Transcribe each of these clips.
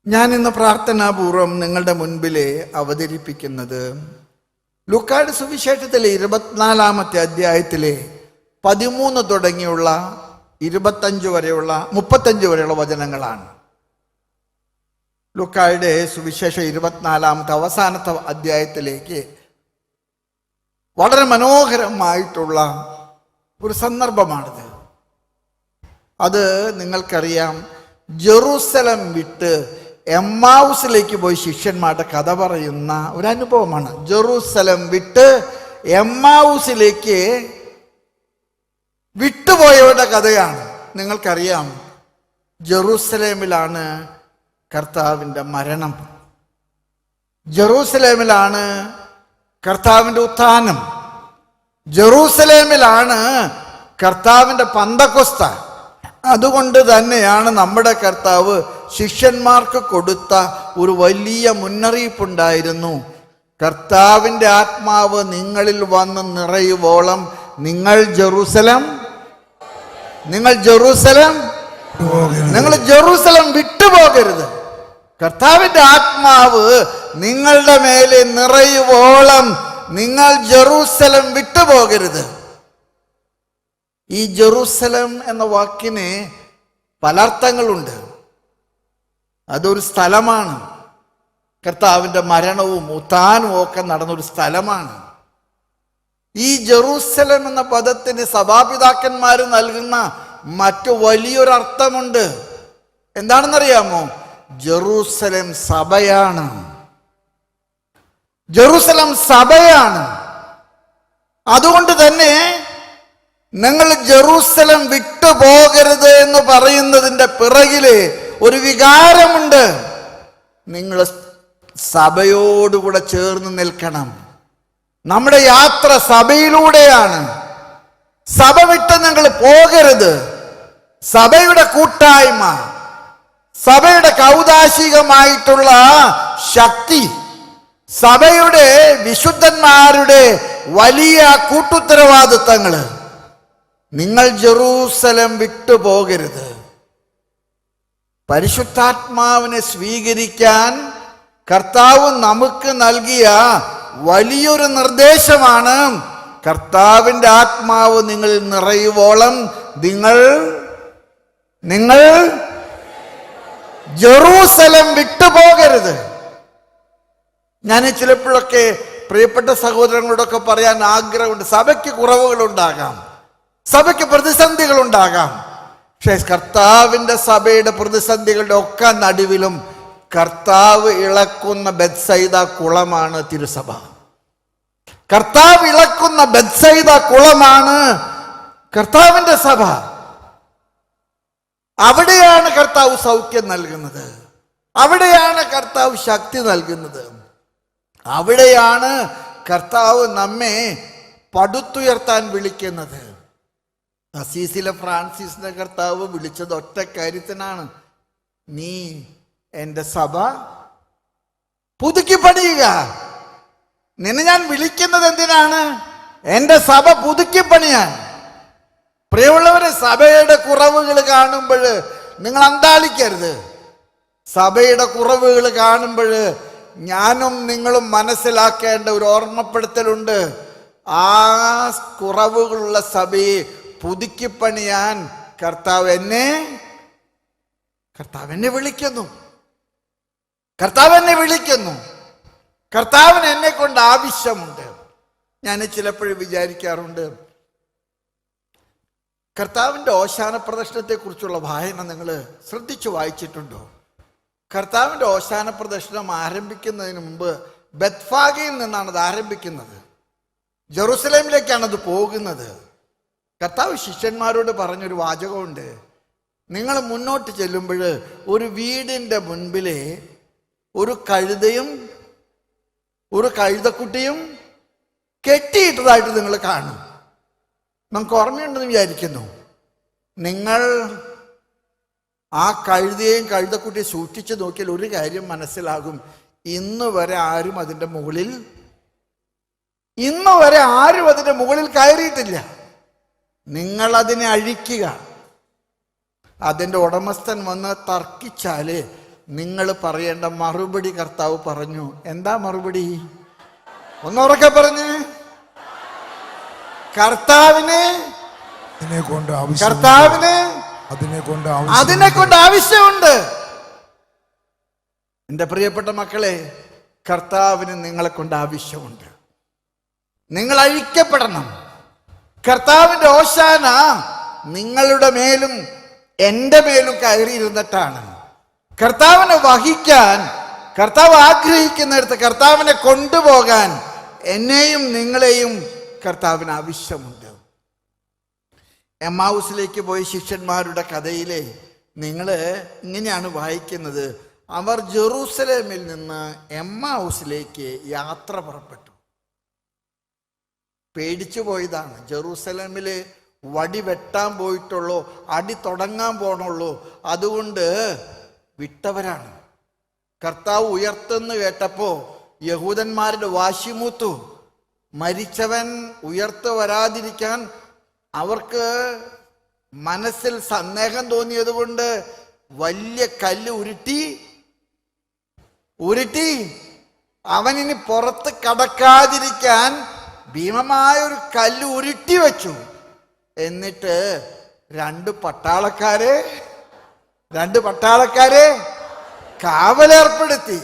ഞാൻ ഇന്ന് പ്രാർത്ഥനാപൂർവം നിങ്ങളുടെ മുൻപിൽ അവതരിപ്പിക്കുന്നത് ലൂക്കായുടെ സുവിശേഷത്തിലെ 24-ാമത്തെ അധ്യായത്തിലെ 13 തുടങ്ങിയുള്ള 35 വരെയുള്ള 35 വരെയുള്ള വചനങ്ങളാണ്. ലൂക്കായുടെ സുവിശേഷം 24-ാമത്തെ അവസാനത്തെ അധ്യായത്തിലേക്ക് വളരെ മനോഹരമായിട്ടുള്ള ഒരു സന്ദർഭമാണിത്. അത് നിങ്ങൾക്കറിയാം, ജെറൂസലം വിട്ട് എമ്മാവുസിലേക്ക് പോയി ശിഷ്യന്മാരുടെ കഥ പറയുന്ന ഒരു അനുഭവമാണ്. ജെറൂസലം വിട്ട് എമ്മാവുസിലേക്ക് വിട്ടുപോയവരുടെ കഥയാണ്. നിങ്ങൾക്കറിയാം, ജെറൂസലേമിലാണ് കർത്താവിൻ്റെ മരണം, ജെറൂസലേമിലാണ് കർത്താവിൻ്റെ ഉത്ഥാനം, ജെറൂസലേമിലാണ് കർത്താവിൻ്റെ പന്തക്കൊസ്ത. അതുകൊണ്ട് തന്നെയാണ് നമ്മുടെ കർത്താവ് ശിഷ്യന്മാർക്ക് കൊടുത്ത ഒരു വലിയ മുന്നറിയിപ്പുണ്ടായിരുന്നു. കർത്താവിൻ്റെ ആത്മാവ് നിങ്ങളിൽ വന്ന് നിറയുവോളം നിങ്ങൾ ജെറൂസലം വിട്ടുപോകരുത്. കർത്താവിൻ്റെ ആത്മാവ് നിങ്ങളുടെ മേലെ നിറയുവോളം നിങ്ങൾ ജെറൂസലം വിട്ടുപോകരുത്. ഈ ജെറൂസലം എന്ന വാക്കിന് പല അർത്ഥങ്ങളുണ്ട്. അതൊരു സ്ഥലമാണ്. കർത്താവിൻ്റെ മരണവും ഉത്ഥാനവും ഒക്കെ നടന്നൊരു സ്ഥലമാണ്. ഈ ജെറൂസലം എന്ന പദത്തിന് സഭാപിതാക്കന്മാർ നൽകുന്ന മറ്റു വലിയൊരർത്ഥമുണ്ട്. എന്താണെന്നറിയാമോ? ജെറൂസലം സഭയാണ്. ജെറൂസലം സഭയാണ്. അതുകൊണ്ട് തന്നെ നിങ്ങൾ ജെറൂസലം വിട്ടുപോകരുത് എന്ന് പറയുന്നതിൻ്റെ പിറകില് ഒരു വികാരമുണ്ട്. നിങ്ങൾ സഭയോടുകൂടെ ചേർന്ന് നിൽക്കണം. നമ്മുടെ യാത്ര സഭയിലൂടെയാണ്. സഭ വിട്ട് നിങ്ങൾ പോകരുത്. സഭയുടെ കൂട്ടായ്മ, സഭയുടെ കൗദാശികമായിട്ടുള്ള ശക്തി, സഭയുടെ വിശുദ്ധന്മാരുടെ വലിയ കൂട്ടുത്തരവാദിത്തങ്ങൾ, നിങ്ങൾ ജെറൂസലം വിട്ടുപോകരുത്. പരിശുദ്ധാത്മാവിനെ സ്വീകരിക്കാൻ കർത്താവ് നമുക്ക് നൽകിയ വലിയൊരു നിർദ്ദേശമാണ്. കർത്താവിൻ്റെ ആത്മാവ് നിങ്ങളിൽ നിറയുവോളം നിങ്ങൾ ജെറൂസലം വിട്ടുപോകരുത്. ഞാൻ ചിലപ്പോഴൊക്കെ പ്രിയപ്പെട്ട സഹോദരങ്ങളോടൊക്കെ പറയാൻ ആഗ്രഹമുണ്ട്. സഭയ്ക്ക് കുറവുകളുണ്ടാകാം, സഭയ്ക്ക് പ്രതിസന്ധികളുണ്ടാകാം. പക്ഷേ കർത്താവിൻ്റെ സഭയുടെ പ്രതിസന്ധികളുടെ ഒക്കെ നടുവിലും കർത്താവ് ഇളക്കുന്ന ബെത്സൈദ കുളമാണ് തിരുസഭ. കർത്താവ് ഇളക്കുന്ന ബെത്സൈദ കുളമാണ് കർത്താവിൻ്റെ സഭ. അവിടെയാണ് കർത്താവ് സൗഖ്യം നൽകുന്നത്, അവിടെയാണ് കർത്താവ് ശക്തി നൽകുന്നത്, അവിടെയാണ് കർത്താവ് നമ്മെ പടുത്തുയർത്താൻ വിളിക്കുന്നത്. അസീസിലെ ഫ്രാൻസിസിന്റെ കർത്താവ് വിളിച്ചത് ഒറ്റ കാര്യത്തിനാണ്: നീ എൻ്റെ സഭ പുതുക്കി പണിയുക. നിന്നെ ഞാൻ വിളിക്കുന്നത് എന്തിനാണ്? എൻ്റെ സഭ പുതുക്കി പണിയാൻ. പ്രിയമുള്ളവരെ, സഭയുടെ കുറവുകൾ കാണുമ്പോൾ നിങ്ങൾ അന്താളിക്കരുത്. സഭയുടെ കുറവുകൾ കാണുമ്പോൾ ഞാനും നിങ്ങളും മനസ്സിലാക്കേണ്ട ഒരു ഓർമ്മപ്പെടുത്തലുണ്ട്. ആ കുറവുകളുള്ള സഭയെ പുതുക്കിപ്പണിയാൻ കർത്താവ് എന്നെ വിളിക്കുന്നു. കർത്താവിന് എന്നെ കൊണ്ട് ആവശ്യമുണ്ട്. ഞാൻ ചിലപ്പോഴും വിചാരിക്കാറുണ്ട്, കർത്താവിൻ്റെ ഓശാന പ്രദർശനത്തെക്കുറിച്ചുള്ള വായന നിങ്ങൾ ശ്രദ്ധിച്ചു വായിച്ചിട്ടുണ്ടോ? കർത്താവിൻ്റെ ഓശാന പ്രദർശനം ആരംഭിക്കുന്നതിന് മുമ്പ് ബെത്ഫാഗയിൽ നിന്നാണ് അത് ആരംഭിക്കുന്നത്. ജെറൂസലേമിലേക്കാണ് അത് പോകുന്നത്. കർത്താവ് ശിഷ്യന്മാരോട് പറഞ്ഞൊരു വാചകമുണ്ട്: നിങ്ങൾ മുന്നോട്ട് ചെല്ലുമ്പോൾ ഒരു വീടിൻ്റെ മുൻപിലെ ഒരു കഴുതയും ഒരു കഴുതക്കുട്ടിയും കെട്ടിയിട്ടതായിട്ട് നിങ്ങൾ കാണും. നമുക്ക് ഓർമ്മയുണ്ടെന്ന് വിചാരിക്കുന്നു. നിങ്ങൾ ആ കഴുതയും കഴുതക്കുട്ടിയും സൂക്ഷിച്ചു നോക്കിയാൽ ഒരു കാര്യം മനസ്സിലാകും: ഇന്ന് വരെ ആരും അതിൻ്റെ മുകളിൽ കയറിയിട്ടില്ല. നിങ്ങൾ അതിനെ അഴിക്കുക. അതിൻ്റെ ഉടമസ്ഥൻ വന്ന് തർക്കിച്ചാൽ നിങ്ങൾ പറയേണ്ട മറുപടി കർത്താവ് പറഞ്ഞു. എന്താ മറുപടി? ഒന്നുറക്കെ പറഞ്ഞ്. കർത്താവിന് അതിനെ കൊണ്ട് ആവശ്യമുണ്ട്. എൻ്റെ പ്രിയപ്പെട്ട മക്കളെ, കർത്താവിന് നിങ്ങളെ കൊണ്ട് ആവശ്യമുണ്ട്. നിങ്ങൾ അഴിക്കപ്പെടണം. കർത്താവിന്റെ ഓശാന നിങ്ങളുടെ മേലും എൻ്റെ മേലും കയറിയിരുന്നിട്ടാണ്. കർത്താവിനെ വഹിക്കാൻ കർത്താവ് ആഗ്രഹിക്കുന്നിടത്ത് കർത്താവിനെ കൊണ്ടുപോകാൻ എന്നെയും നിങ്ങളെയും കർത്താവിന് ആവശ്യമുണ്ട്. എമ്മാവുസിലേക്ക് പോയ ശിഷ്യന്മാരുടെ കഥയിലെ നിങ്ങൾ ഇങ്ങനെയാണ് വായിക്കുന്നത്. അവർ ജെറൂസലേമിൽ നിന്ന് എമ്മാവുസിലേക്ക് യാത്ര പുറപ്പെട്ടു. പേടിച്ചു പോയതാണ്. ജെറൂസലേമിൽ വടി വെട്ടാൻ പോയിട്ടുള്ളൂ, അടി തുടങ്ങാൻ പോണുള്ളൂ, അതുകൊണ്ട് വിട്ടവരാണ്. കർത്താവ് ഉയർത്തെന്ന് കേട്ടപ്പോ യഹൂദന്മാരുടെ വാശിമൂത്തു. മരിച്ചവൻ ഉയർത്ത് വരാതിരിക്കാൻ അവർക്ക് മനസ്സിൽ സന്ദേഹം തോന്നിയത് കൊണ്ട് വലിയ കല്ല് ഉരുട്ടി അവനിനി പുറത്ത് കടക്കാതിരിക്കാൻ ഭീമമായ ഒരു കല്ല് ഉരുട്ടി വെച്ചു. എന്നിട്ട് രണ്ട് പട്ടാളക്കാരെ കാവലേർപ്പെടുത്തി.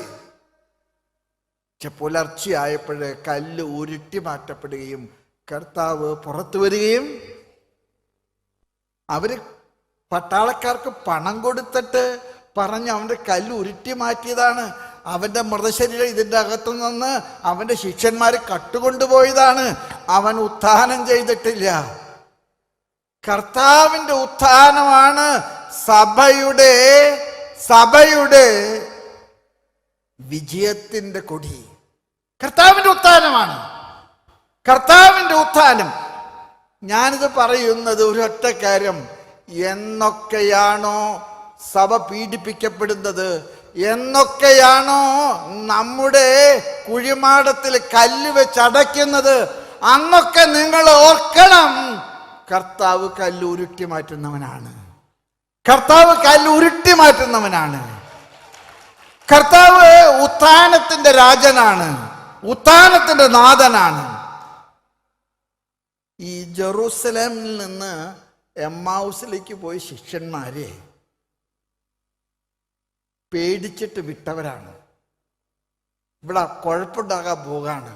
പുലർച്ചെയായപ്പോഴേ കല്ല് ഉരുട്ടി മാറ്റപ്പെടുകയും കർത്താവ് പുറത്തു വരികയും അവര് പട്ടാളക്കാർക്ക് പണം കൊടുത്തിട്ട് പറഞ്ഞ് അവന്റെ കല്ല് ഉരുട്ടി മാറ്റിയതാണ്. അവന്റെ മൃതശരീരം ഇതിൻ്റെ അകത്തു നിന്ന് അവന്റെ ശിഷ്യന്മാരെ കട്ടുകൊണ്ടുപോയതാണ്. അവൻ ഉത്ഥാനം ചെയ്തിട്ടില്ല. കർത്താവിന്റെ ഉത്ഥാനമാണ് സഭയുടെ വിജയത്തിന്റെ കൊടി. കർത്താവിന്റെ ഉത്ഥാനമാണ്. കർത്താവിന്റെ ഉത്ഥാനം. ഞാനിത് പറയുന്നത് ഒരൊറ്റ കാര്യം. എന്നൊക്കെയാണോ സഭ പീഡിപ്പിക്കപ്പെടുന്നത്, എന്നൊക്കെയാണോ നമ്മുടെ കുഴിമാടത്തിൽ കല്ല് വെച്ചടയ്ക്കുന്നത്, അന്നൊക്കെ നിങ്ങൾ ഓർക്കണം, കർത്താവ് കല്ല് ഉരുട്ടി മാറ്റുന്നവനാണ്. കർത്താവ് കല്ല് ഉരുട്ടി മാറ്റുന്നവനാണ്. കർത്താവ് ഉത്ഥാനത്തിന്റെ രാജനാണ്, ഉത്ഥാനത്തിന്റെ നാഥനാണ്. ഈ ജെറൂസലേമിൽ നിന്ന് എമ്മാവുസിലേക്ക് പോയ ശിഷ്യന്മാരെ പേടിച്ചിട്ട് വിട്ടവരാണ്. ഇവിടെ കുഴപ്പമുണ്ടാകാൻ പോകാണ്.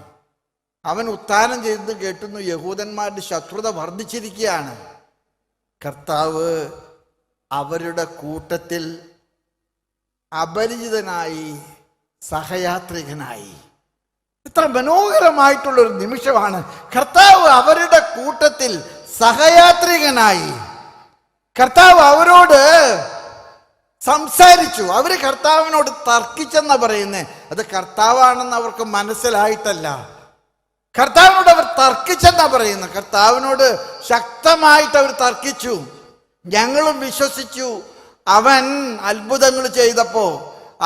അവൻ ഉത്ഥാനം ചെയ്തെന്ന് കേട്ടുന്നു. യഹൂദന്മാരുടെ ശത്രുത വർദ്ധിച്ചിരിക്കുകയാണ്. കർത്താവ് അവരുടെ കൂട്ടത്തിൽ അപരിചിതനായി, സഹയാത്രികനായി. ഇത്ര മനോഹരമായിട്ടുള്ളൊരു നിമിഷമാണ്. കർത്താവ് അവരുടെ കൂട്ടത്തിൽ സഹയാത്രികനായി. കർത്താവ് അവരോട് സംസാരിച്ചു. അവര് കർത്താവിനോട് തർക്കിച്ചെന്നാ പറയുന്നത്. അത് കർത്താവാണെന്ന് അവർക്ക് മനസ്സിലായിട്ടല്ല. കർത്താവിനോട് അവർ തർക്കിച്ചെന്നാ പറയുന്നത്. കർത്താവിനോട് ശക്തമായിട്ട് അവർ തർക്കിച്ചു. ഞങ്ങളും വിശ്വസിച്ചു അവൻ അത്ഭുതങ്ങൾ ചെയ്തപ്പോ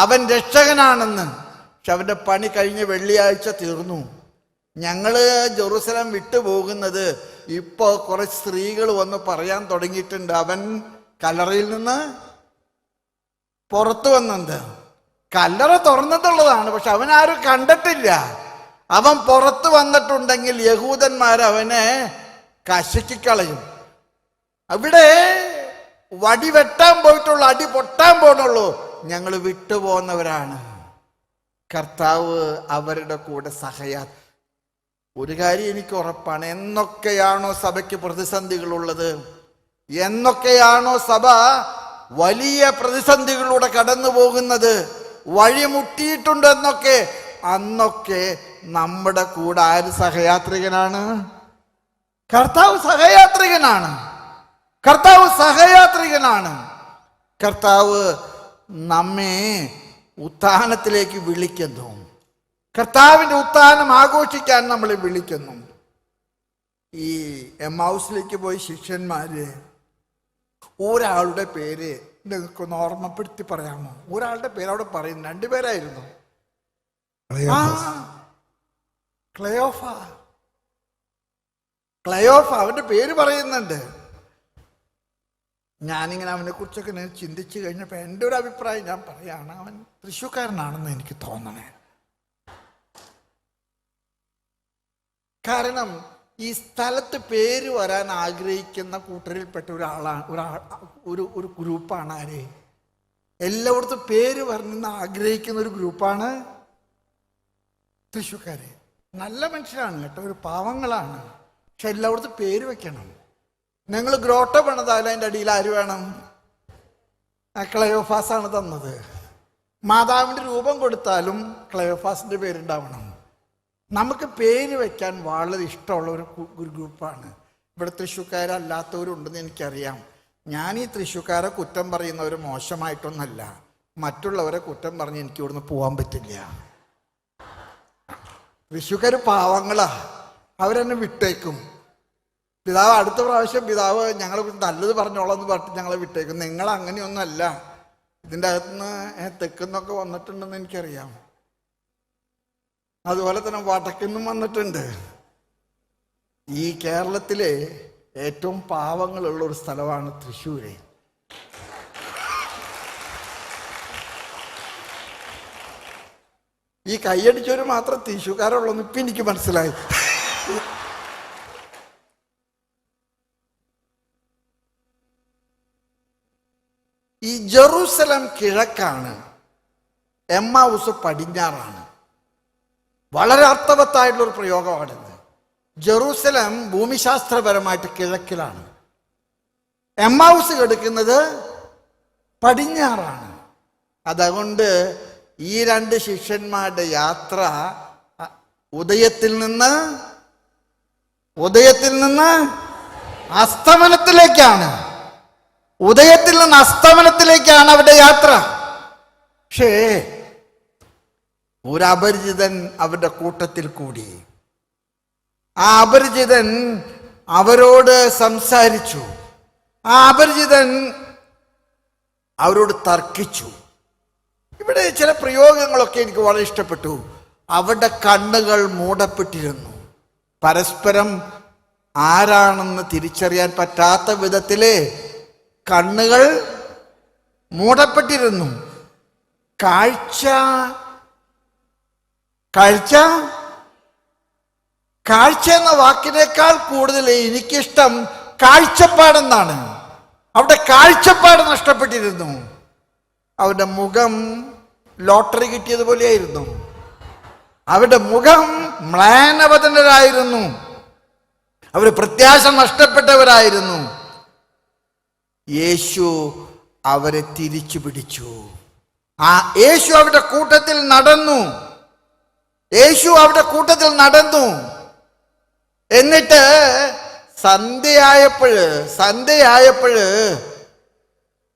അവൻ രക്ഷകനാണെന്ന്. പക്ഷെ അവന്റെ പണി കഴിഞ്ഞ വെള്ളിയാഴ്ച തീർന്നു. ഞങ്ങള് ജെറൂസലേം വിട്ടുപോകുന്നത് ഇപ്പോ കുറെ സ്ത്രീകൾ വന്ന് പറയാൻ തുടങ്ങിയിട്ടുണ്ട്, അവൻ കല്ലറയിൽ നിന്ന് പുറത്തു വന്നത്. കല്ലറ തുറന്നിട്ടുള്ളതാണ്, പക്ഷെ അവൻ ആരും കണ്ടിട്ടില്ല. അവൻ പുറത്തു വന്നിട്ടുണ്ടെങ്കിൽ യഹൂദന്മാർ അവനെ കശക്കിക്കളയും. അവിടെ വടി വെട്ടാൻ പോയിട്ടുള്ളൂ, അടി പൊട്ടാൻ പോണുള്ളൂ. ഞങ്ങൾ വിട്ടുപോകുന്നവരാണ്. കർത്താവ് അവരുടെ കൂടെ ഒരു കാര്യം എനിക്ക് ഉറപ്പാണ്. എന്നൊക്കെയാണോ സഭയ്ക്ക് പ്രതിസന്ധികളുള്ളത്, എന്നൊക്കെയാണോ സഭ വലിയ പ്രതിസന്ധികളിലൂടെ കടന്നു പോകുന്നത്, വഴിമുട്ടിയിട്ടുണ്ടെന്നൊക്കെ, അന്നൊക്കെ നമ്മുടെ കൂടെ ആര് സഹയാത്രികനാണ്? കർത്താവ് സഹയാത്രികനാണ്. കർത്താവ് സഹയാത്രികനാണ്. കർത്താവ് നമ്മെ ഉത്ഥാനത്തിലേക്ക് വിളിക്കുന്നു. കർത്താവിന്റെ ഉത്ഥാനം ആഘോഷിക്കാൻ നമ്മളെ വിളിക്കുന്നു. ഈ എമ്മാവുസിലേക്ക് പോയി ശിഷ്യന്മാര് ഒരാളുടെ പേര് നിങ്ങൾക്കൊന്ന് ഓർമ്മപ്പെടുത്തി പറയാമോ? ഒരാളുടെ പേര് അവിടെ പറയുന്നു. രണ്ടുപേരായിരുന്നു. ക്ലയോഫ അവന്റെ പേര് പറയുന്നുണ്ട്. ഞാനിങ്ങനെ അവനെ കുറിച്ചൊക്കെ ഞാൻ ചിന്തിച്ചു കഴിഞ്ഞപ്പോൾ എൻ്റെ ഒരു അഭിപ്രായം ഞാൻ പറയാണ്, അവൻ തൃശ്ശൂർക്കാരനാണെന്ന് എനിക്ക് തോന്നണേ. കാരണം ഈ സ്ഥലത്ത് പേര് വരാൻ ആഗ്രഹിക്കുന്ന കൂട്ടരിൽപ്പെട്ട ഒരു ഗ്രൂപ്പാണ് ആര്? എല്ലായിടത്തും പേര് വരണമെന്ന് ആഗ്രഹിക്കുന്ന ഒരു ഗ്രൂപ്പാണ് തൃശ്ശൂർക്കാര്. നല്ല മനുഷ്യരാണ് കേട്ടോ, ഒരു പാവങ്ങളാണ്. പക്ഷെ എല്ലായിടത്തും പേര് വെക്കണം. നിങ്ങൾ ഗ്രോട്ട പണിതാലും അതിൻ്റെ അടിയിൽ ആര് വേണം? ക്ലയോഫാസാണ് തന്നത്. മാതാവിൻ്റെ രൂപം കൊടുത്താലും ക്ലയോഫാസിൻ്റെ പേരുണ്ടാവണം. നമുക്ക് പേര് വയ്ക്കാൻ വളരെ ഇഷ്ടമുള്ള ഒരു ഗ്രൂപ്പാണ്. ഇവിടെ തൃശ്ശൂർക്കാരല്ലാത്തവരുണ്ടെന്ന് എനിക്കറിയാം. ഞാൻ ഈ തൃശ്ശൂർക്കാരെ കുറ്റം പറയുന്നവർ മോശമായിട്ടൊന്നല്ല, മറ്റുള്ളവരെ കുറ്റം പറഞ്ഞ് എനിക്ക് ഇവിടുന്ന് പോകാൻ പറ്റില്ല. തൃശ്ശൂർക്കാർ പാവങ്ങളാ, അവരെന്നെ വിട്ടേക്കും. പിതാവ് അടുത്ത പ്രാവശ്യം പിതാവ് ഞങ്ങളെ നല്ലത് പറഞ്ഞോളാം എന്ന് പറഞ്ഞിട്ട് ഞങ്ങളെ വിട്ടേക്കും. നിങ്ങൾ അങ്ങനെയൊന്നുമല്ല, ഇതിൻ്റെ അകത്തുനിന്ന് തെക്കുന്നൊക്കെ വന്നിട്ടുണ്ടെന്ന് എനിക്കറിയാം. അതുപോലെ തന്നെ വടക്കുന്നും വന്നിട്ടുണ്ട്. ഈ കേരളത്തിലെ ഏറ്റവും പാവങ്ങളുള്ള ഒരു സ്ഥലമാണ് തൃശ്ശൂര്. ഈ കൈയടിച്ചവര് മാത്രം തൃശ്ശൂർക്കാരുള്ളൂ ഇപ്പം എനിക്ക് മനസ്സിലായി. ഈ ജെറൂസലം കിഴക്കാണ്, എമ്മാവുസ് പടിഞ്ഞാറാണ്. വളരെ അർത്ഥവത്തായിട്ടുള്ളൊരു പ്രയോഗമാണിത്. ജെറൂസലം ഭൂമിശാസ്ത്രപരമായിട്ട് കിഴക്കിലാണ്, എമ്മാവുസ് കിടക്കുന്നത് പടിഞ്ഞാറാണ്. അതുകൊണ്ട് ഈ രണ്ട് ശിഷ്യന്മാരുടെ യാത്ര ഉദയത്തിൽ നിന്ന് അസ്തമനത്തിലേക്കാണ്. ഉദയത്തിൽ നിന്ന് അസ്തമനത്തിലേക്കാണ് അവരുടെ യാത്ര. പക്ഷേ ഒരു അപരിചിതൻ അവരുടെ കൂട്ടത്തിൽ കൂടി. ആ അപരിചിതൻ അവരോട് സംസാരിച്ചു. ആ അപരിചിതൻ അവരോട് തർക്കിച്ചു. ഇവിടെ ചില പ്രയോഗങ്ങളൊക്കെ എനിക്ക് വളരെ ഇഷ്ടപ്പെട്ടു. അവരുടെ കണ്ണുകൾ മൂടപ്പെട്ടിരുന്നു. പരസ്പരം ആരാണെന്ന് തിരിച്ചറിയാൻ പറ്റാത്ത വിധത്തിലെ കണ്ണുകൾ മൂടപ്പെട്ടിരുന്നു. കാഴ്ച എന്ന വാക്കിനേക്കാൾ കൂടുതൽ എനിക്കിഷ്ടം കാഴ്ചപ്പാടെന്നാണ്. അവിടെ കാഴ്ചപ്പാട് നഷ്ടപ്പെട്ടിരുന്നു. അവരുടെ മുഖം ലോട്ടറി കിട്ടിയതുപോലെയായിരുന്നു. അവരുടെ മുഖം മ്ലാനവദനരായിരുന്നു. അവർ പ്രത്യാശ നഷ്ടപ്പെട്ടവരായിരുന്നു. യേശു അവരെ തിരിച്ചു പിടിച്ചു. യേശു അവരുടെ കൂട്ടത്തിൽ നടന്നു. എന്നിട്ട് സന്ധ്യയായപ്പോഴ്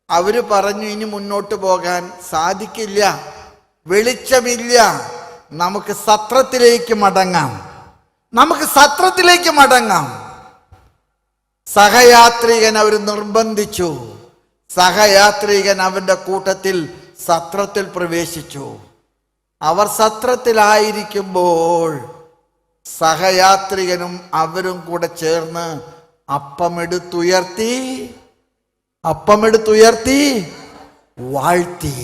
അവര് പറഞ്ഞു, ഇനി മുന്നോട്ട് പോകാൻ സാധിക്കില്ല, വെളിച്ചമില്ല, നമുക്ക് സത്രത്തിലേക്ക് മടങ്ങാം. സഹയാത്രികൻ അവർ നിർബന്ധിച്ചു. സഹയാത്രികൻ അവരുടെ കൂട്ടത്തിൽ സത്രത്തിൽ പ്രവേശിച്ചു. അവർ സത്രത്തിലായിരിക്കുമ്പോൾ സഹയാത്രികനും അവരും കൂടെ ചേർന്ന് അപ്പമെടുത്തുയർത്തി വാഴ്ത്തി.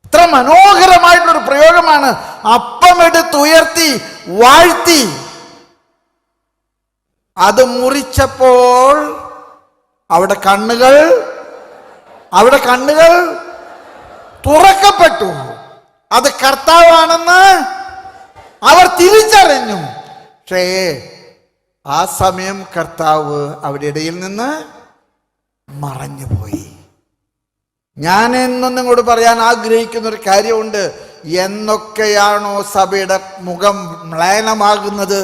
ഇത്ര മനോഹരമായിട്ടുള്ളൊരു പ്രയോഗമാണ്. അപ്പമെടുത്തുയർത്തി വാഴ്ത്തി. അത് മുറിച്ചപ്പോൾ അവിടെ കണ്ണുകൾ തുറക്കപ്പെട്ടു. അത് കർത്താവാണെന്ന് അവർ തിരിച്ചറിഞ്ഞു. പക്ഷേ ആ സമയം കർത്താവ് അവരുടെ ഇടയിൽ നിന്ന് മറഞ്ഞുപോയി. ഞാൻ എന്നും നിങ്ങളോട് പറയാൻ ആഗ്രഹിക്കുന്ന ഒരു കാര്യമുണ്ട്. എന്നൊക്കെയാണോ സഭയുടെ മുഖം മ്ലാനമാകുന്നത്,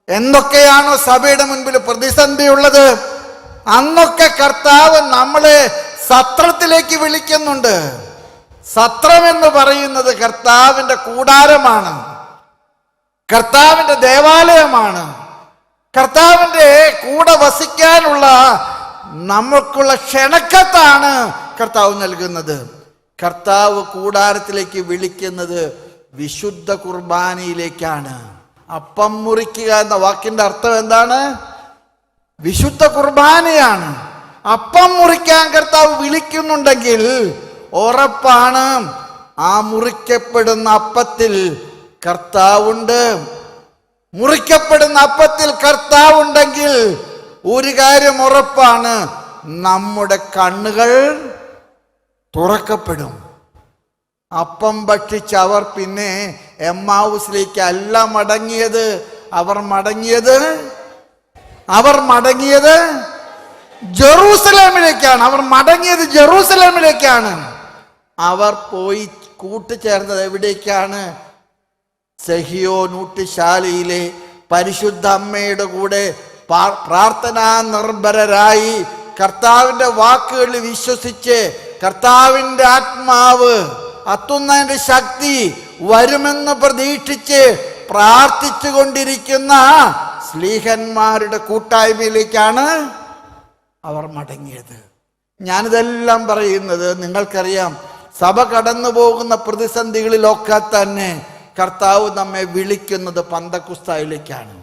എന്തൊക്കെയാണോ സഭയുടെ മുൻപിൽ പ്രതിസന്ധിയുള്ളത്, അന്നൊക്കെ കർത്താവ് നമ്മളെ സത്രത്തിലേക്ക് വിളിക്കുന്നുണ്ട്. സത്രം എന്ന് പറയുന്നത് കർത്താവിൻ്റെ കൂടാരമാണ്, കർത്താവിൻ്റെ ദേവാലയമാണ്. കർത്താവിൻ്റെ കൂടെ വസിക്കാനുള്ള നമുക്കുള്ള ക്ഷണക്കത്താണ് കർത്താവ് നൽകുന്നത്. കർത്താവ് കൂടാരത്തിലേക്ക് വിളിക്കുന്നത് വിശുദ്ധ കുർബാനയിലേക്കാണ്. അപ്പം മുറിക്കുക എന്ന വാക്കിന്റെ അർത്ഥം എന്താണ്? വിശുദ്ധ കുർബാനയാണ്. അപ്പം മുറിക്കാൻ കർത്താവ് വിളിക്കുന്നുണ്ടെങ്കിൽ ഉറപ്പാണ് ആ മുറിക്കപ്പെടുന്ന അപ്പത്തിൽ കർത്താവുണ്ട്. മുറിക്കപ്പെടുന്ന അപ്പത്തിൽ കർത്താവുണ്ടെങ്കിൽ ഒരു കാര്യം ഉറപ്പാണ്, നമ്മുടെ കണ്ണുകൾ തുറക്കപ്പെടും. അപ്പം ഭക്ഷിച്ച് അവർ പിന്നെ എമ്മാവുസിലേക്ക് അല്ല മടങ്ങിയത്. അവർ മടങ്ങിയത് ജെറൂസലേമിലേക്കാണ്. അവർ പോയി കൂട്ടുചേർന്നത് എവിടേക്കാണ്? സഹിയോനൂട്ടുശാലയിലെ പരിശുദ്ധ അമ്മയുടെ കൂടെ പ്രാർത്ഥനാ നിർഭരരായി കർത്താവിൻ്റെ വാക്കുകളിൽ വിശ്വസിച്ച് കർത്താവിൻ്റെ ആത്മാവ് അത്തുന്നതിൻ്റെ ശക്തി വരുമെന്ന് പ്രതീക്ഷിച്ച് പ്രാർത്ഥിച്ചു കൊണ്ടിരിക്കുന്ന സ്ലീഹന്മാരുടെ കൂട്ടായ്മയിലേക്കാണ് അവർ മടങ്ങിയത്. ഞാനിതെല്ലാം പറയുന്നത് നിങ്ങൾക്കറിയാം, സഭ കടന്നു പോകുന്ന പ്രതിസന്ധികളിലൊക്കെ തന്നെ കർത്താവ് നമ്മെ വിളിക്കുന്നത് പന്തക്കുസ്തായിലേക്കാണ്.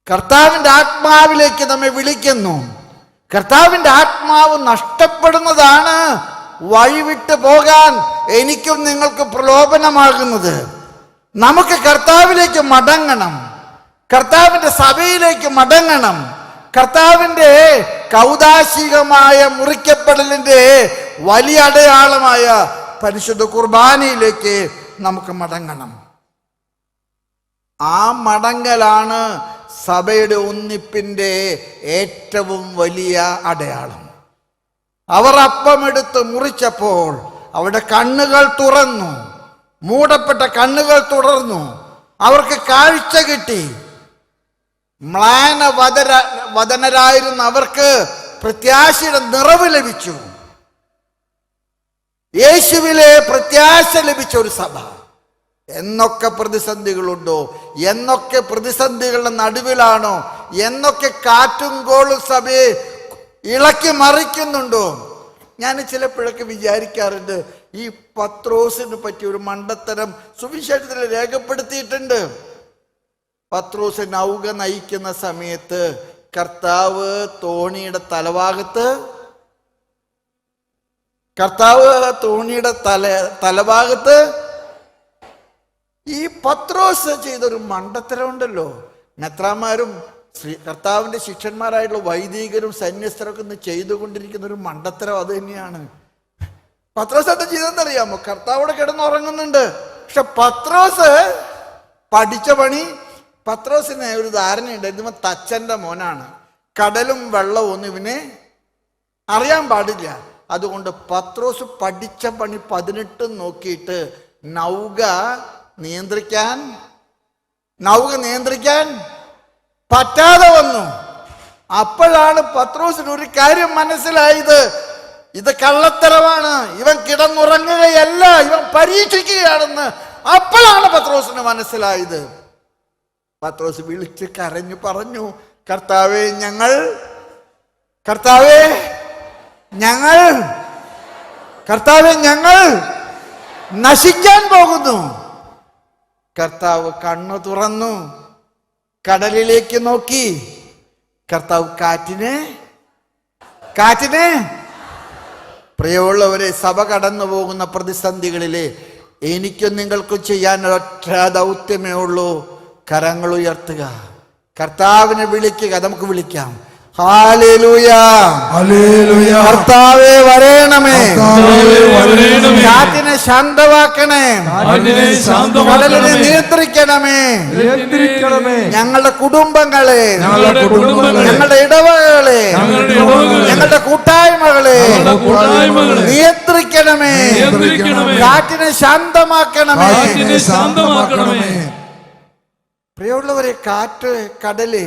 കർത്താവിൻ്റെ ആത്മാവിലേക്ക് നമ്മെ വിളിക്കുന്നു. കർത്താവിൻ്റെ ആത്മാവ് നഷ്ടപ്പെടുന്നതാണ് വഴിവിട്ട് പോകാൻ എനിക്കും നിങ്ങൾക്ക് പ്രലോഭനമാകുന്നത്. നമുക്ക് കർത്താവിലേക്ക് മടങ്ങണം, കർത്താവിൻ്റെ സഭയിലേക്ക് മടങ്ങണം, കർത്താവിൻ്റെ കൗദാശികമായ മുറിക്കപ്പെടലിൻ്റെ വലിയ അടയാളമായ പരിശുദ്ധ കുർബാനയിലേക്ക് നമുക്ക് മടങ്ങണം. ആ മടങ്ങലാണ് സഭയുടെ ഒന്നിപ്പിൻ്റെ ഏറ്റവും വലിയ അടയാളം. അവർ അപ്പമെടുത്ത് മുറിച്ചപ്പോൾ അവരുടെ കണ്ണുകൾ തുറന്നു, മൂടപ്പെട്ട കണ്ണുകൾ തുറന്നു. അവർക്ക് കാഴ്ച കിട്ടി. വദനരായിരുന്ന അവർക്ക് പ്രത്യാശയുടെ നിറവ് ലഭിച്ചു. യേശുവിലെ പ്രത്യാശ ലഭിച്ച ഒരു സഭ. എന്നൊക്കെ പ്രതിസന്ധികളുണ്ടോ, എന്നൊക്കെ പ്രതിസന്ധികളുടെ നടുവിലാണോ, എന്നൊക്കെ കാറ്റും കോളും സഭയെ ഇളക്കി മറിക്കുന്നുണ്ടോ? ഞാൻ ചിലപ്പോഴൊക്കെ വിചാരിക്കാറുണ്ട്, ഈ പത്രോസിന് പറ്റിയ ഒരു മണ്ടത്തരം സുവിശേഷത്തിൽ രേഖപ്പെടുത്തിയിട്ടുണ്ട്. പത്രോസ് നൗക നയിക്കുന്ന സമയത്ത് കർത്താവ് തോണിയുടെ തലഭാഗത്ത് ഈ പത്രോസ് ചെയ്തൊരു മണ്ടത്തരം ഉണ്ടല്ലോ. മെത്രാന്മാരും കർത്താവിൻ്റെ ശിഷ്യന്മാരായിട്ടുള്ള വൈദികരും സന്യസ്തരൊക്കെ ഇന്ന് ചെയ്തുകൊണ്ടിരിക്കുന്ന ഒരു മണ്ടത്തരം അത് തന്നെയാണ്. പത്രോസ് എന്താ ചെയ്തെന്നറിയാമോ? കർത്താവോടെ കിടന്നുറങ്ങുന്നുണ്ട്. പക്ഷെ പത്രോസ് പഠിച്ച പണി, പത്രോസിന് ഒരു ധാരണയുണ്ട്, ഇവൻ തച്ചൻ്റെ മോനാണ്, കടലും വെള്ളവും ഒന്നും ഇവനെ അറിയാൻ പാടില്ല. അതുകൊണ്ട് പത്രോസ് പഠിച്ച പണി 18 നോക്കിയിട്ട് നൗക നിയന്ത്രിക്കാൻ പറ്റാതെ വന്നു. അപ്പോഴാണ് പത്രോസിന് ഒരു കാര്യം മനസ്സിലായത്, ഇത് കള്ളത്തരമാണ്, ഇവൻ കിടന്നുറങ്ങുകയല്ല, ഇവൻ പരീക്ഷിക്കുകയാണെന്ന്. അപ്പോഴാണ് പത്രോസിന് മനസ്സിലായത്. പത്രോസ് വിളിച്ച് കരഞ്ഞു പറഞ്ഞു, കർത്താവേ ഞങ്ങൾ നശിക്കാൻ പോകുന്നു. കർത്താവ് കണ്ണു തുറന്നു, കടലിലേക്ക് നോക്കി. കർത്താവ് കാറ്റിനെ പ്രിയമുള്ളവരെ, സഭ കടന്നു പോകുന്ന പ്രതിസന്ധികളിലെ എനിക്കും നിങ്ങൾക്കും ചെയ്യാൻ ഒറ്റ ദൗത്യമേ ഉള്ളൂ, കരങ്ങൾ ഉയർത്തുക, കർത്താവിനെ വിളിക്കുക. നമുക്ക് വിളിക്കാം. Hallelujah, hallelujah. കർത്താവേ വരേണമേ, കാറ്റിനെ ശാന്തമാക്കണേ, കടലിനെ നിയന്ത്രിക്കണമേ. ഞങ്ങളുടെ കുടുംബങ്ങളെ, ഞങ്ങളുടെ ഇടവകളെ, ഞങ്ങളുടെ കൂട്ടായ്മകളെ നിയന്ത്രിക്കണമേ, കാറ്റിനെ ശാന്തമാക്കണമേ. പ്രിയമുള്ളവരെ, കാറ്റ്, കടല്,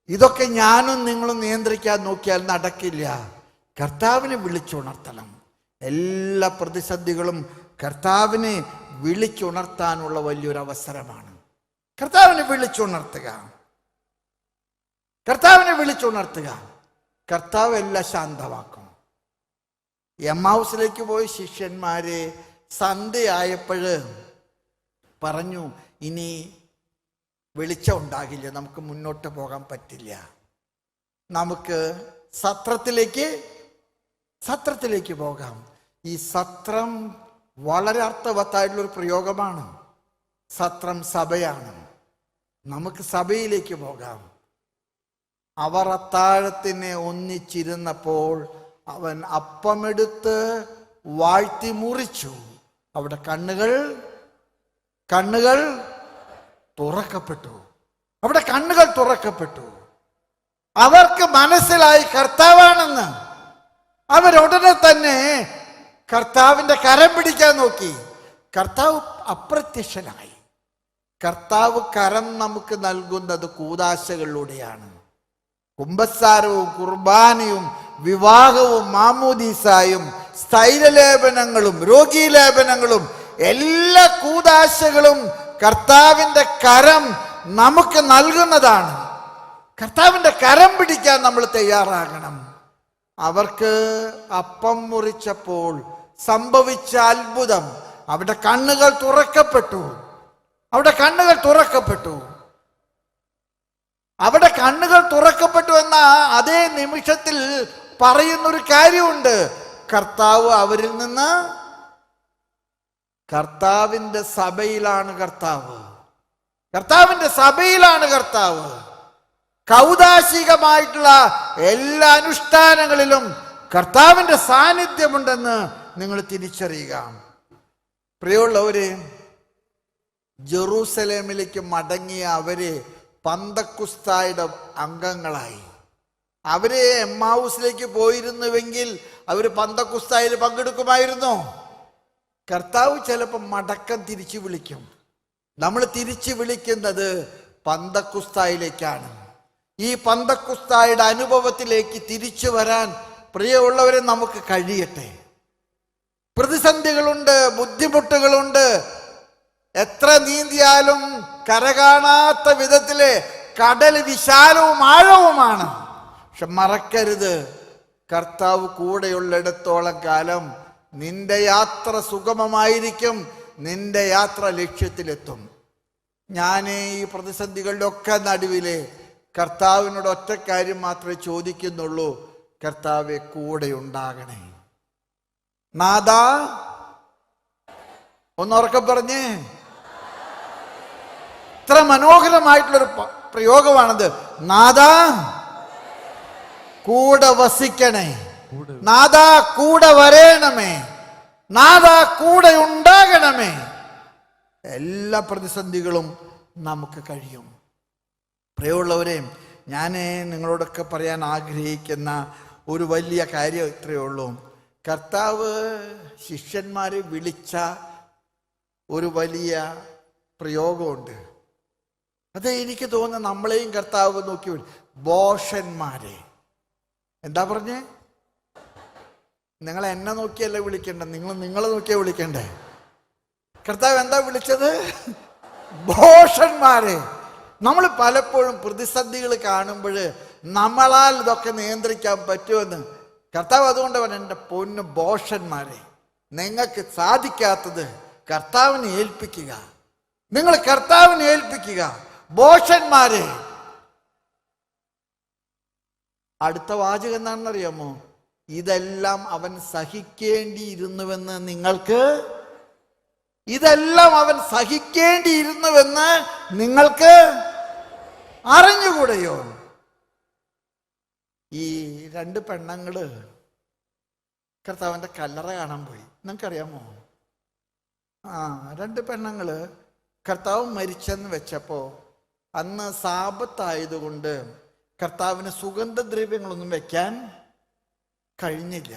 ഇതൊക്കെ ഞാനും നിങ്ങളും നിയന്ത്രിക്കാൻ നോക്കിയാൽ നടക്കില്ല. കർത്താവിനെ വിളിച്ചുണർത്തണം. എല്ലാ പ്രതിസന്ധികളും കർത്താവിനെ വിളിച്ചുണർത്താനുള്ള വലിയൊരു അവസരമാണ്. കർത്താവിനെ വിളിച്ചുണർത്തുക. കർത്താവ് എല്ലാം ശാന്തമാക്കും. എമ്മാവുസിലേക്ക് പോയ ശിഷ്യന്മാരെ സന്ധ്യയായപ്പോൾ പറഞ്ഞു, ഇനി വെളിച്ചം ഉണ്ടാകില്ല, നമുക്ക് മുന്നോട്ട് പോകാൻ പറ്റില്ല, നമുക്ക് സത്രത്തിലേക്ക് പോകാം. ഈ സത്രം വളരെ അർത്ഥവത്തായിട്ടുള്ളൊരു പ്രയോഗമാണ്. സത്രം സഭയാണ്. നമുക്ക് സഭയിലേക്ക് പോകാം. അവർ അത്താഴത്തിന് ഒന്നിച്ചിരുന്നപ്പോൾ അവൻ അപ്പമെടുത്ത് വാഴ്ത്തി മുറിച്ചു. അവിടെ കണ്ണുകൾ തുറക്കപ്പെട്ടു. അവിടെ കണ്ണുകൾ തുറക്കപ്പെട്ടു. അവർക്ക് മനസ്സിലായി കർത്താവാണെന്ന്. അവരുടനെ തന്നെ കർത്താവിൻ്റെ കരം പിടിക്കാൻ നോക്കി. കർത്താവ് അപ്രത്യക്ഷനായി. കർത്താവ് കരം നമുക്ക് നൽകുന്നത് കൂദാശകളിലൂടെയാണ്. കുമ്പസാരവും കുർബാനയും വിവാഹവും മാമോദീസായും സ്ഥൈര്യലേപനങ്ങളും രോഗീലേപനങ്ങളും എല്ലാ കൂദാശകളും കർത്താവിൻ്റെ കരം നമുക്ക് നൽകുന്നതാണ്. കർത്താവിൻ്റെ കരം പിടിക്കാൻ നമ്മൾ തയ്യാറാകണം. അവർക്ക് അപ്പം മുറിച്ചപ്പോൾ സംഭവിച്ച അത്ഭുതം, അവിടെ കണ്ണുകൾ തുറക്കപ്പെട്ടു. അവിടെ കണ്ണുകൾ തുറക്കപ്പെട്ടു എന്ന അതേ നിമിഷത്തിൽ പറയുന്നൊരു കാര്യമുണ്ട്. കർത്താവ് അവരിൽ നിന്ന്, കർത്താവിൻ്റെ സഭയിലാണ് കർത്താവ്. കൗദാശികമായിട്ടുള്ള എല്ലാ അനുഷ്ഠാനങ്ങളിലും കർത്താവിൻ്റെ സാന്നിധ്യമുണ്ടെന്ന് നിങ്ങൾ തിരിച്ചറിയുക. പ്രിയമുള്ളവരെ, ജെറൂസലേമിലേക്ക് മടങ്ങിയ അവരെ പന്തക്കുസ്തായുടെ അംഗങ്ങളായി. അവര് എമ്മാവൂസിലേക്ക് പോയിരുന്നുവെങ്കിൽ അവർ പന്തക്കുസ്തായിൽ പങ്കെടുക്കുമായിരുന്നു. കർത്താവ് ചിലപ്പോൾ മടക്കം തിരിച്ചു വിളിക്കും. നമ്മൾ തിരിച്ചു വിളിക്കുന്നത് പന്തക്കുസ്തായിലേക്കാണ്. ഈ പന്തക്കുസ്തായുടെ അനുഭവത്തിലേക്ക് തിരിച്ചു വരാൻ പ്രിയമുള്ളവരെ നമുക്ക് കഴിയട്ടെ. പ്രതിസന്ധികളുണ്ട്, ബുദ്ധിമുട്ടുകളുണ്ട്. എത്ര നീന്തിയാലും കരകാണാത്ത വിധത്തിലെ കടൽ വിശാലവും ആഴവുമാണ്. പക്ഷെ മറക്കരുത്, കർത്താവ് കൂടെയുള്ളിടത്തോളം കാലം നിന്റെ യാത്ര സുഗമമായിരിക്കും, നിന്റെ യാത്ര ലക്ഷ്യത്തിലെത്തും. ഞാൻ ഈ പ്രതിസന്ധികളുടെ ഒക്കെ നടുവിലെ കർത്താവിനോട് ഒറ്റ കാര്യം മാത്രമേ ചോദിക്കുന്നുള്ളൂ, കർത്താവെ കൂടെ ഉണ്ടാകണേ. നാദാ, ഒന്നുറക്കം പറഞ്ഞേ. ഇത്ര മനോഹരമായിട്ടുള്ളൊരു പ്രയോഗമാണത്. നാദാ കൂടെ വസിക്കണേ, നാദാ കൂടെ വരേണമേ, നാദാ കൂടെ ഉണ്ടാകണമേ. എല്ലാ പ്രതിസന്ധികളും നമുക്ക് കഴിയും. പ്രിയമുള്ളവരെ, ഞാൻ നിങ്ങളോടൊക്കെ പറയാൻ ആഗ്രഹിക്കുന്ന ഒരു വലിയ കാര്യം ഇത്രയേ ഉള്ളൂ. കർത്താവ് ശിഷ്യന്മാരെ വിളിച്ച ഒരു വലിയ പ്രയോഗമുണ്ട്. അത് എനിക്ക് തോന്നുന്നു നമ്മളെയും കർത്താവ് നോക്കി ബോഷന്മാരെ. എന്താ പറഞ്ഞേ? നിങ്ങൾ എന്നെ നോക്കിയല്ല വിളിക്കണ്ട, നിങ്ങളെ നോക്കിയാ വിളിക്കണ്ടേ. കർത്താവ് എന്താ വിളിച്ചത്? ഭോഷന്മാരെ. നമ്മൾ പലപ്പോഴും പ്രതിസന്ധികൾ കാണുമ്പോൾ നമ്മളാൽ ഇതൊക്കെ നിയന്ത്രിക്കാൻ പറ്റുമെന്ന് കർത്താവ് അതുകൊണ്ട് പറഞ്ഞു, എൻ്റെ പൊന്നു ഭോഷന്മാരെ, നിങ്ങൾക്ക് സാധിക്കാത്തത് കർത്താവിനെ ഏൽപ്പിക്കുക. നിങ്ങൾ കർത്താവിനെ ഏൽപ്പിക്കുക. ഭോഷന്മാരെ. അടുത്ത വാചകം എന്താണെന്നറിയാമോ? ഇതെല്ലാം അവൻ സഹിക്കേണ്ടിയിരുന്നുവെന്ന് നിങ്ങൾക്ക് അറിഞ്ഞുകൂടെയോ? ഈ രണ്ട് പെണ്ണുങ്ങള് കർത്താവിൻ്റെ കല്ലറ കാണാൻ പോയി. നിങ്ങൾക്കറിയാമോ? രണ്ട് പെണ്ണുങ്ങള് കർത്താവ് മരിച്ചെന്ന് വെച്ചപ്പോ അന്ന് സാപത്തായതുകൊണ്ട് കർത്താവിന് സുഗന്ധദ്രവ്യങ്ങളൊന്നും വെക്കാൻ കഴിഞ്ഞില്ല.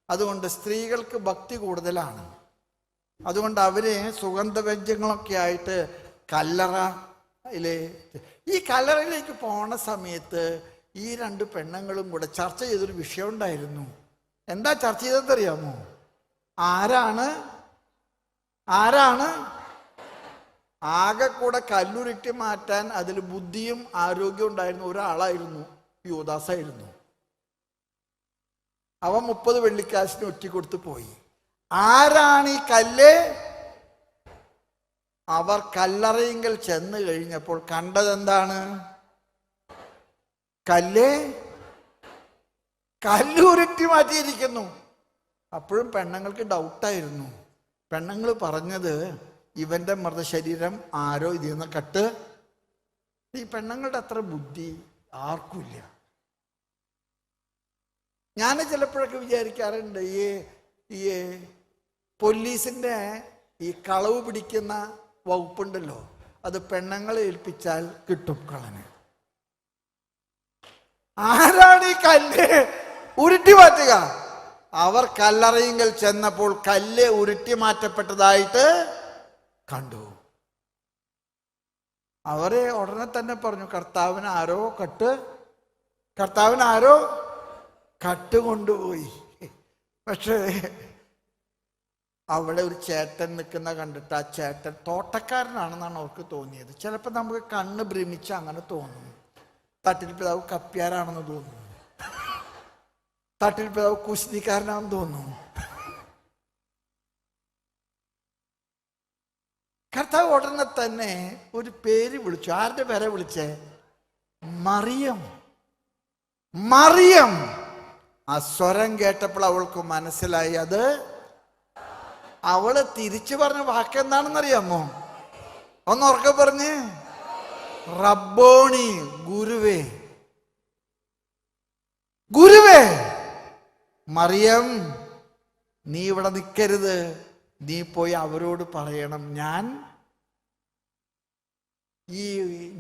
അതുകൊണ്ട് സ്ത്രീകൾക്ക് ഭക്തി കൂടുതലാണ്. അതുകൊണ്ട് അവര് സുഗന്ധവ്യഞ്ജനങ്ങളൊക്കെ ആയിട്ട് ഈ കല്ലറയിലേക്ക് പോണ സമയത്ത് ഈ രണ്ട് പെണ്ണുങ്ങളും കൂടെ ചർച്ച ചെയ്തൊരു വിഷയം ഉണ്ടായിരുന്നു. എന്താ ചർച്ച ചെയ്തതെന്നറിയാമോ? ആരാണ് ആകെ കൂടെ കല്ലുരുട്ടി മാറ്റാൻ അതിൽ ബുദ്ധിയും ആരോഗ്യവും ഉണ്ടായിരുന്ന ഒരാളായിരുന്നു യൂദാസായിരുന്നു. അവൻ 30 വെള്ളിക്കാശിന് ഒറ്റിക്കൊടുത്ത് പോയി. ആരാണ് ഈ കല്ല്? അവർ കല്ലറയിങ്കൽ ചെന്ന് കഴിഞ്ഞപ്പോൾ കണ്ടതെന്താണ്? കല്ല് കല്ലുരുട്ടി മാറ്റിയിരിക്കുന്നു. അപ്പോഴും പെണ്ണുങ്ങൾക്ക് ഡൗട്ടായിരുന്നു. പെണ്ണുങ്ങൾ പറഞ്ഞത് ഇവന്റെ മൃതശരീരം ആരോ ഇതിൽ നിന്ന് കട്ട്. ഈ പെണ്ണുങ്ങളുടെ അത്ര ബുദ്ധി ആർക്കുമില്ല. ഞാൻ ചിലപ്പോഴൊക്കെ വിചാരിക്കാറുണ്ട്, ഈ പോലീസിന്റെ ഈ കളവ് പിടിക്കുന്ന വകുപ്പുണ്ടല്ലോ, അത് പെണ്ണുങ്ങളെ ഏൽപ്പിച്ചാൽ കിട്ടും കളന്. ആരാണ് ഈ കല്ല് ഉരുട്ടി മാറ്റുക? അവർ കല്ലറയിങ്കൽ ചെന്നപ്പോൾ കല്ല് ഉരുട്ടി മാറ്റപ്പെട്ടതായിട്ട് കണ്ടു. അവരെ ഉടനെ തന്നെ പറഞ്ഞു, കർത്താവിന് ആരോ കട്ട് കൊണ്ടുപോയി. പക്ഷേ അവിടെ ഒരു ചേട്ടൻ നിൽക്കുന്ന കണ്ടിട്ട് ആ ചേട്ടൻ തോട്ടക്കാരനാണെന്നാണ് അവർക്ക് തോന്നിയത്. ചിലപ്പോൾ നമുക്ക് കണ്ണ് ഭ്രമിച്ച് അങ്ങനെ തോന്നും. തട്ടിൽ പിതാവ് കപ്പ്യാരാണെന്ന് തോന്നുന്നു, തട്ടിൽ പിതാവ് കുശിനിക്കാരനാണെന്ന് തോന്നുന്നു. കർത്താവ് ഉടനെ തന്നെ ഒരു പേര് വിളിച്ചു. ആരുടെ പേരെ വിളിച്ചേ? മറിയം. മറിയം. ആ സ്വരം കേട്ടപ്പോൾ അവൾക്ക് മനസ്സിലായി അത്. അവള് തിരിച്ചു പറഞ്ഞ വാക്ക് എന്താണെന്നറിയാമോ? ഒന്ന് ഉറക്കെ പറഞ്ഞ്, റബ്ബോണി, ഗുരുവേ. ഗുരുവേ. മറിയം, നീ ഇവിടെ നിൽക്കരുത്, നീ പോയി അവരോട് പറയണം, ഞാൻ ഈ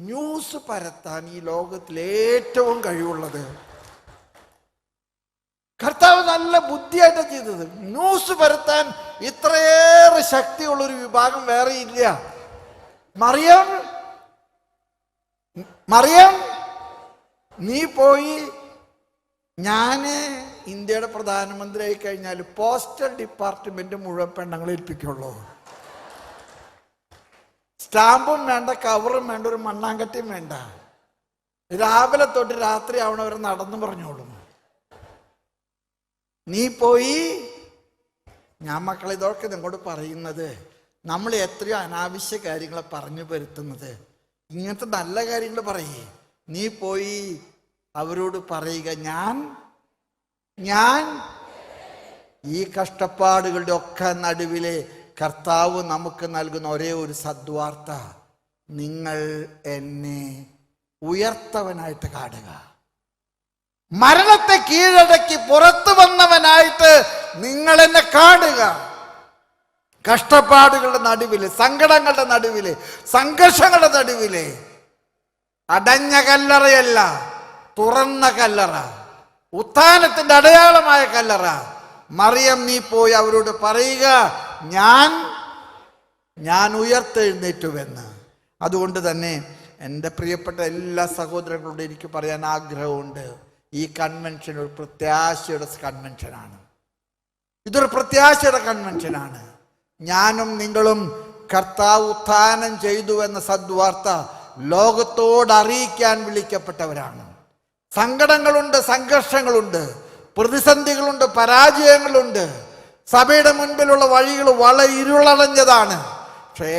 ന്യൂസ് പരത്താൻ ഈ ലോകത്തിൽ ഏറ്റവും കഴിവുള്ളത്. കർത്താവ് നല്ല ബുദ്ധിയായിട്ട് ചെയ്തത്. ന്യൂസ് പരത്താൻ ഇത്രയേറെ ശക്തിയുള്ളൊരു വിഭാഗം വേറെ ഇല്ല. മറിയം, നീ പോയി, ഞാന് ഇന്ത്യയുടെ പ്രധാനമന്ത്രി ആയി കഴിഞ്ഞാൽ പോസ്റ്റൽ ഡിപ്പാർട്ട്മെന്റ് മുഴുവൻ പെണ്ണുങ്ങളെ ഏൽപ്പിക്കുള്ളൂ. സ്റ്റാമ്പും വേണ്ട, കവറും വേണ്ട, ഒരു മണ്ണാങ്കട്ടിയും വേണ്ട. രാവിലെ തൊട്ട് രാത്രി ആവണവരെ നടന്നു പറഞ്ഞോളും. നീ പോയി. ഞാൻ മക്കളെ ഇതൊക്കെ നിങ്ങളോട് പറയുന്നത്, നമ്മൾ എത്രയോ അനാവശ്യ കാര്യങ്ങളെ പറഞ്ഞു വരുത്തുന്നത്. ഇങ്ങനത്തെ നല്ല കാര്യങ്ങൾ പറയേ. നീ പോയി അവരോട് പറയുക, ഞാൻ ഈ കഷ്ടപ്പാടുകളുടെ ഒക്കെ നടുവിലെ കർത്താവ് നമുക്ക് നൽകുന്ന ഒരേ ഒരു സദ്വാർത്ത, നിങ്ങൾ എന്നെ ഉയർത്തവനായിട്ട് കാണുക. മരണത്തെ കീഴടക്കി പുറത്തു വന്നവനായിട്ട് നിങ്ങൾ എന്നെ കാണുക. കഷ്ടപ്പാടുകളുടെ നടുവില്, സങ്കടങ്ങളുടെ നടുവില്, സംഘർഷങ്ങളുടെ നടുവില് അടഞ്ഞ കല്ലറയല്ല, തുറന്ന കല്ലറ, ഉത്ഥാനത്തിന്റെ അടയാളമായ കല്ലറ. മറിയം, നീ പോയി അവരോട് പറയുക, ഞാൻ ഉയർത്തെഴുന്നേറ്റുവെന്ന്. അതുകൊണ്ട് തന്നെ എൻ്റെ പ്രിയപ്പെട്ട എല്ലാ സഹോദരങ്ങളോടും എനിക്ക് പറയാൻ ആഗ്രഹമുണ്ട്, ഈ കൺവെൻഷൻ ഒരു പ്രത്യാശയുടെ കൺവെൻഷനാണ്. ഇതൊരു പ്രത്യാശയുടെ കൺവെൻഷനാണ്. ഞാനും നിങ്ങളും കർത്താവ് ഉത്ഥാനം ചെയ്തു എന്ന സദ്വാർത്ത ലോകത്തോട് അറിയിക്കാൻ വിളിക്കപ്പെട്ടവരാണ്. സങ്കടങ്ങളുണ്ട്, സംഘർഷങ്ങളുണ്ട്, പ്രതിസന്ധികളുണ്ട്, പരാജയങ്ങളുണ്ട്. സഭയുടെ മുൻപിലുള്ള വഴികൾ വളരെ ഇരുളടഞ്ഞതാണ്. പക്ഷേ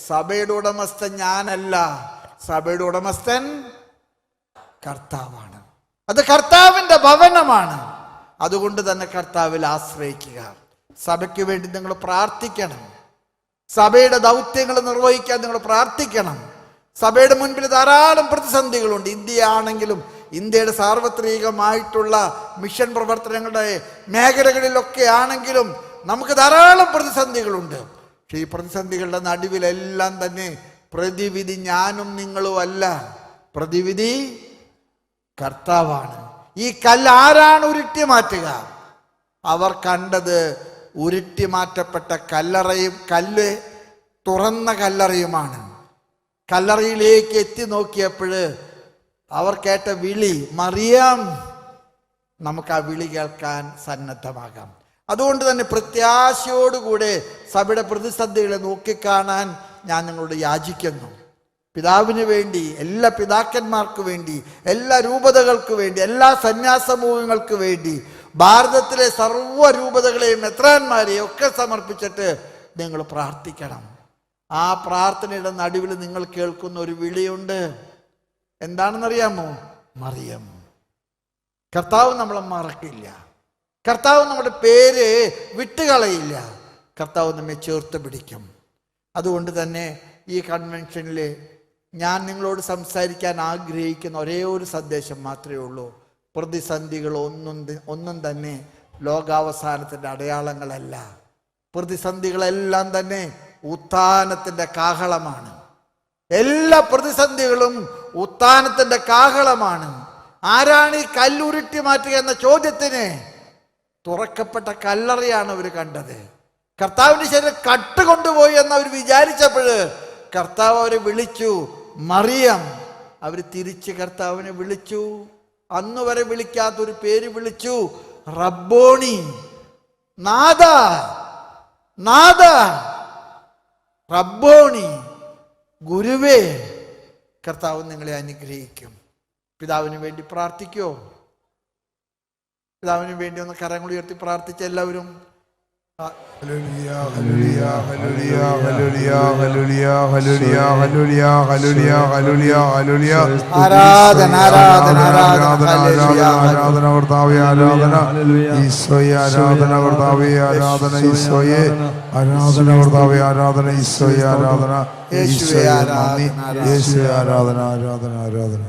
സഭയുടെ ഉടമസ്ഥൻ ഞാനല്ല, സഭയുടെ ഉടമസ്ഥൻ കർത്താവാണ്. അത് കർത്താവിൻ്റെ ഭവനമാണ്. അതുകൊണ്ട് തന്നെ കർത്താവിൽ ആശ്രയിക്കുക. സഭയ്ക്ക് വേണ്ടി നിങ്ങൾ പ്രാർത്ഥിക്കണം. സഭയുടെ ദൗത്യങ്ങൾ നിർവഹിക്കാൻ നിങ്ങൾ പ്രാർത്ഥിക്കണം. സഭയുടെ മുൻപിൽ ധാരാളം പ്രതിസന്ധികളുണ്ട്. ഇന്ത്യയാണെങ്കിലും ഇന്ത്യയുടെ സാർവത്രികമായിട്ടുള്ള മിഷൻ പ്രവർത്തനങ്ങളുടെ മേഖലകളിലൊക്കെ ആണെങ്കിലും നമുക്ക് ധാരാളം പ്രതിസന്ധികളുണ്ട്. പക്ഷെ ഈ പ്രതിസന്ധികളുടെ നടുവിലെല്ലാം തന്നെ പ്രതിവിധി ഞാനും നിങ്ങളും അല്ല, പ്രതിവിധി കർത്താവാണ്. ഈ കല്ല് ആരാണ് ഉരുട്ടി മാറ്റുക? അവർ കണ്ടത് ഉരുട്ടി മാറ്റപ്പെട്ട കല്ലറയും, കല്ല് തുറന്ന കല്ലറയുമാണ്. കല്ലറയിലേക്ക് എത്തി നോക്കിയപ്പോൾ അവർ കേട്ട വിളി, മറിയം. നമുക്ക് ആ വിളി കേൾക്കാൻ സന്നദ്ധമാകാം. അതുകൊണ്ട് തന്നെ പ്രത്യാശയോടുകൂടെ സഭയുടെ പ്രതിസന്ധികളെ നോക്കിക്കാണാൻ ഞാൻ നിങ്ങളോട് യാചിക്കുന്നു. പിതാവിന് വേണ്ടി, എല്ലാ പിതാക്കന്മാർക്ക് വേണ്ടി, എല്ലാ രൂപതകൾക്ക് വേണ്ടി, എല്ലാ സന്യാസമൂഹങ്ങൾക്ക് വേണ്ടി, ഭാരതത്തിലെ സർവ്വ രൂപതകളെയും മെത്രാന്മാരെയും ഒക്കെ സമർപ്പിച്ചിട്ട് നിങ്ങൾ പ്രാർത്ഥിക്കണം. ആ പ്രാർത്ഥനയുടെ നടുവിൽ നിങ്ങൾ കേൾക്കുന്ന ഒരു വിളിയുണ്ട്. എന്താണെന്നറിയാമോ? മറിയം. കർത്താവ് നമ്മളെ മറക്കില്ല. കർത്താവ് നമ്മുടെ പേര് വിട്ടുകളയില്ല. കർത്താവ് നമ്മെ ചേർത്ത് പിടിക്കും. അതുകൊണ്ട് തന്നെ ഈ കൺവെൻഷനിൽ ഞാൻ നിങ്ങളോട് സംസാരിക്കാൻ ആഗ്രഹിക്കുന്ന ഒരേ ഒരു സന്ദേശം മാത്രമേ ഉള്ളൂ. പ്രതിസന്ധികൾ ഒന്നും തന്നെ ലോകാവസാനത്തിൻ്റെ അടയാളങ്ങളല്ല. പ്രതിസന്ധികളെല്ലാം തന്നെ ഉത്ഥാനത്തിൻ്റെ കാഹളമാണ്. എല്ലാ പ്രതിസന്ധികളും ഉത്ഥാനത്തിൻ്റെ കാഹളമാണ്. ആരാണ് ഈ കല്ലുരുട്ടി മാറ്റുക എന്ന ചോദ്യത്തിന് തുറക്കപ്പെട്ട കല്ലറയാണ് അവർ കണ്ടത്. കർത്താവിൻ്റെ ശരീരം കട്ടുകൊണ്ടുപോയി എന്ന് അവർ വിചാരിച്ചപ്പോൾ കർത്താവ് അവരെ വിളിച്ചു. മറിയം. അവർ തിരിച്ച് കർത്താവിനെ വിളിച്ചു. അന്ന് വരെ വിളിക്കാത്തൊരു പേര് വിളിച്ചു. റബ്ബോണി, നാഥ, നാഥ, റബ്ബോണി, ഗുരുവേ. കർത്താവ് നിങ്ങളെ അനുഗ്രഹിക്കും. പിതാവിന് വേണ്ടി പ്രാർത്ഥിക്കോ? പിതാവിന് വേണ്ടി ഒന്ന് കരങ്ങൾ ഉയർത്തി പ്രാർത്ഥിച്ച എല്ലാവരും. Hallelujah, hallelujah, hallelujah, hallelujah, hallelujah, hallelujah, hallelujah, hallelujah, hallelujah, hallelujah. ആരാധന, ആരാധന, ആരാധന, ആരാധന കർത്താവേ, ആരാധന ഈശോയെ, ആരാധന കർത്താവേ, ആരാധന ഈശോയെ, ആരാധന കർത്താവേ, ആരാധന ഈശോയെ, ആരാധന യേശുവേ, നന്ദി യേശുവേ, ആരാധന, ആരാധന, ആരാധന.